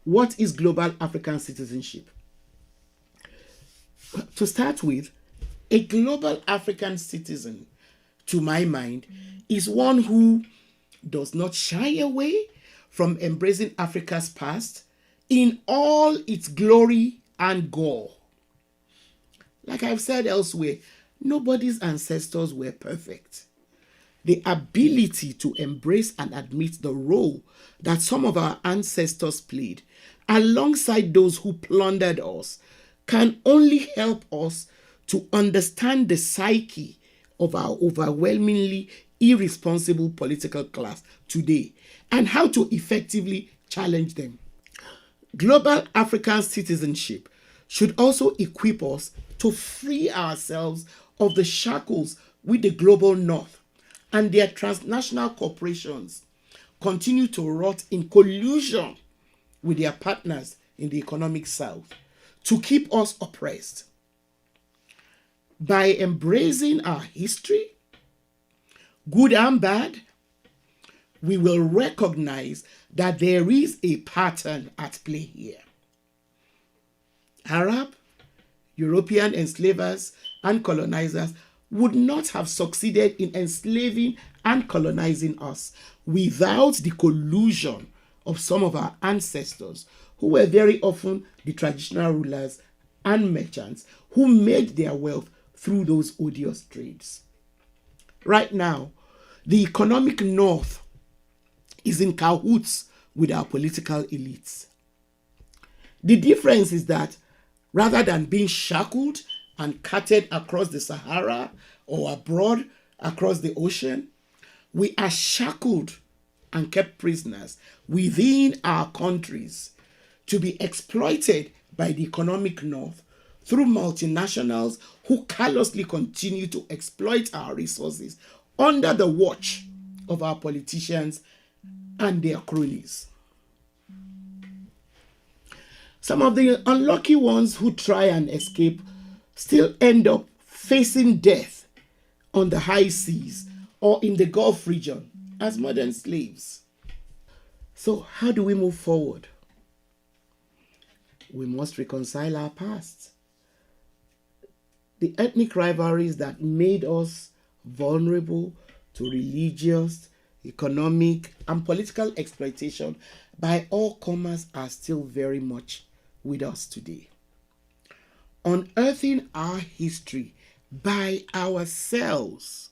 What is global African citizenship? To start with, a global African citizen, to my mind, is one who does not shy away from embracing Africa's past in all its glory and gore. Like I've said elsewhere, nobody's ancestors were perfect. The ability to embrace and admit the role that some of our ancestors played, alongside those who plundered us, can only help us to understand the psyche of our overwhelmingly irresponsible political class today and how to effectively challenge them. Global African citizenship should also equip us to free ourselves of the shackles with the global north and their transnational corporations continue to rot in collusion with their partners in the economic south to keep us oppressed. By embracing our history, good and bad, we will recognize that there is a pattern at play here. Arab, European enslavers, and colonizers would not have succeeded in enslaving and colonizing us without the collusion of some of our ancestors, who were very often the traditional rulers and merchants who made their wealth through those odious trades. Right now, the economic north is in cahoots with our political elites. The difference is that rather than being shackled and carted across the Sahara or abroad across the ocean, we are shackled and kept prisoners within our countries to be exploited by the economic north through multinationals who callously continue to exploit our resources under the watch of our politicians and their cronies. Some of the unlucky ones who try and escape still end up facing death on the high seas or in the Gulf region as modern slaves. So, how do we move forward? We must reconcile our past. The ethnic rivalries that made us vulnerable to religious, economic, and political exploitation by all comers are still very much with us today. Unearthing our history by ourselves,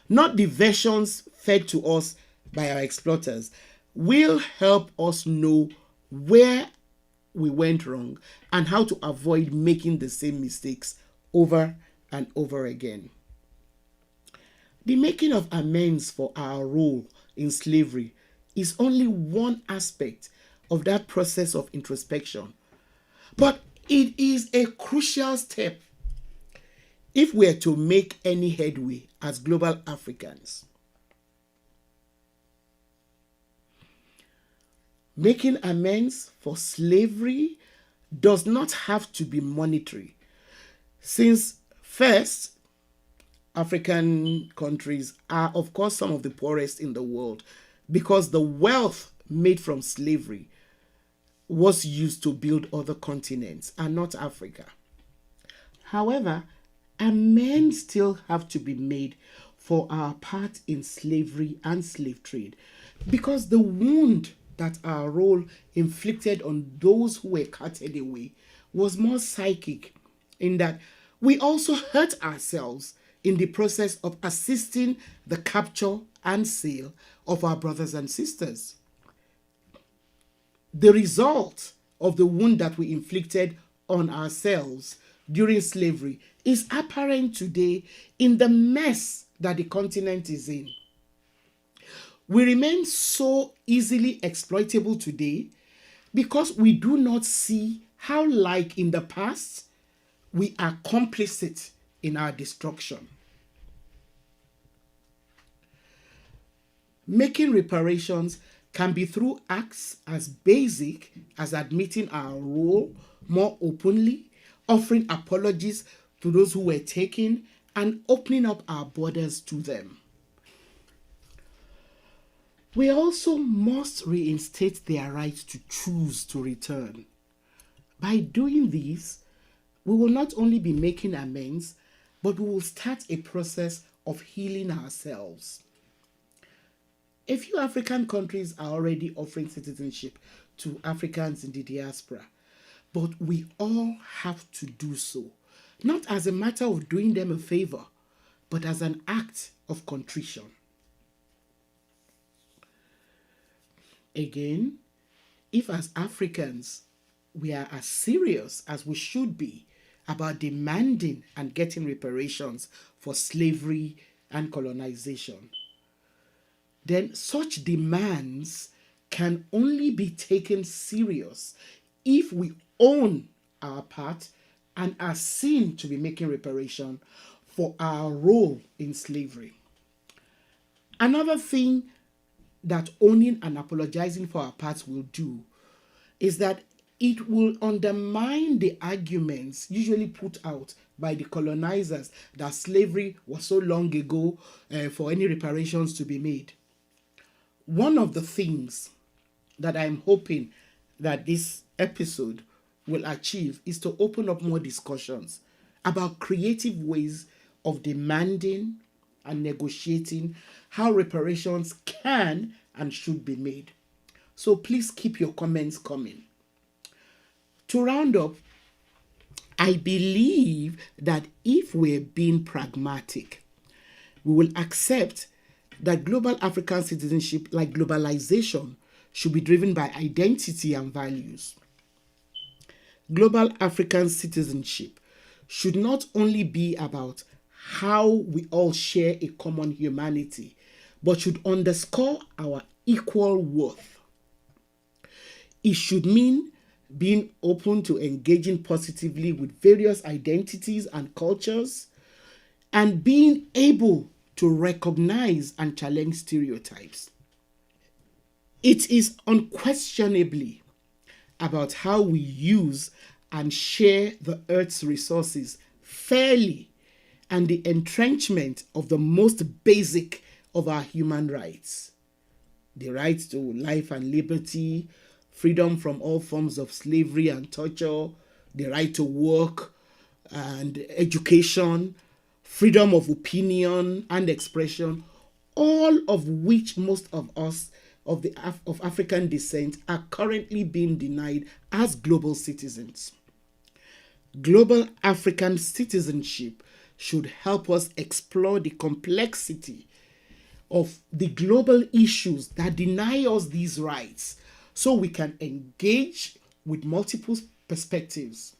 not the versions fed to us by our exploiters, will help us know where we went wrong and how to avoid making the same mistakes over and over again. The making of amends for our role in slavery is only one aspect of that process of introspection, but it is a crucial step if we are to make any headway as global Africans. Making amends for slavery does not have to be monetary, since first, African countries are, of course, some of the poorest in the world because the wealth made from slavery was used to build other continents and not Africa. However, amends still have to be made for our part in slavery and slave trade because the wound that our role inflicted on those who were carted away was more psychic, in that we also hurt ourselves in the process of assisting the capture and sale of our brothers and sisters. The result of the wound that we inflicted on ourselves during slavery is apparent today in the mess that the continent is in. We remain so easily exploitable today because we do not see how, like in the past, we are complicit in our destruction. Making reparations can be through acts as basic as admitting our role more openly, offering apologies to those who were taken, and opening up our borders to them. We also must reinstate their right to choose to return. By doing this, we will not only be making amends, but we will start a process of healing ourselves. A few African countries are already offering citizenship to Africans in the diaspora, but we all have to do so, not as a matter of doing them a favor, but as an act of contrition. Again, if as Africans we are as serious as we should be about demanding and getting reparations for slavery and colonization, then such demands can only be taken serious if we own our part and are seen to be making reparation for our role in slavery. Another thing that owning and apologizing for our parts will do is that it will undermine the arguments usually put out by the colonizers that slavery was so long ago for any reparations to be made. One of the things that I'm hoping that this episode will achieve is to open up more discussions about creative ways of demanding and negotiating how reparations can and should be made. So please keep your comments coming. To round up, I believe that if we're being pragmatic, we will accept that global African citizenship, like globalization, should be driven by identity and values. Global African citizenship should not only be about how we all share a common humanity, but should underscore our equal worth. It should mean being open to engaging positively with various identities and cultures, and being able to recognize and challenge stereotypes. It is unquestionably about how we use and share the earth's resources fairly and the entrenchment of the most basic of our human rights: the right to life and liberty, freedom from all forms of slavery and torture, the right to work and education, freedom of opinion and expression, all of which most of us of African descent are currently being denied as global citizens. Global African citizenship should help us explore the complexity of the global issues that deny us these rights, so we can engage with multiple perspectives.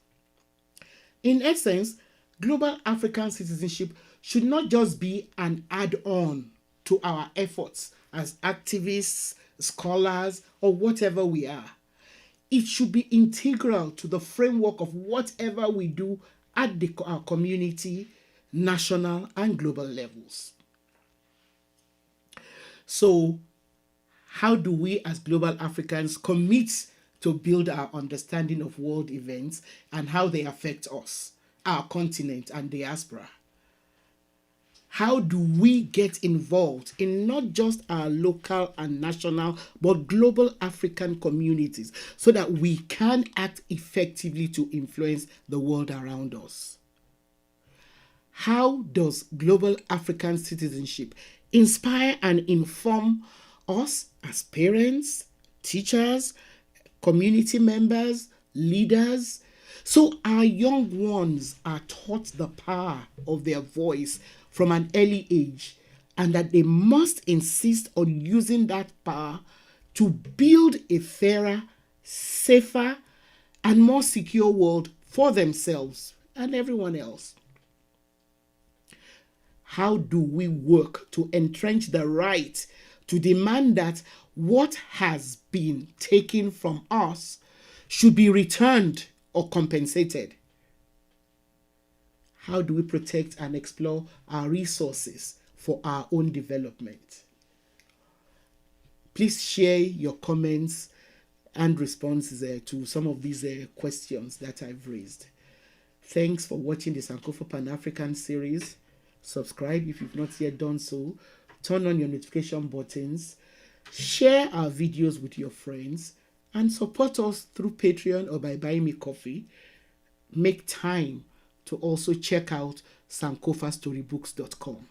In essence, global African citizenship should not just be an add-on to our efforts as activists, scholars, or whatever we are. It should be integral to the framework of whatever we do at our community, national, and global levels. So, how do we as global Africans commit to build our understanding of world events and how they affect us, our continent, and diaspora? How do we get involved in not just our local and national, but global African communities so that we can act effectively to influence the world around us? How does global African citizenship inspire and inform us as parents, teachers, community members, leaders, so our young ones are taught the power of their voice from an early age, and that they must insist on using that power to build a fairer, safer, and more secure world for themselves and everyone else? How do we work to entrench the right to demand that what has been taken from us should be returned or compensated? How do we protect and explore our resources for our own development? Please share your comments and responses to some of these questions that I've raised. Thanks for watching the Sankofa Pan-African series. Subscribe if you've not yet done so. Turn on your notification buttons Share our videos with your friends and support us through Patreon or by buying me coffee. Make time to also check out sankofastorybooks.com.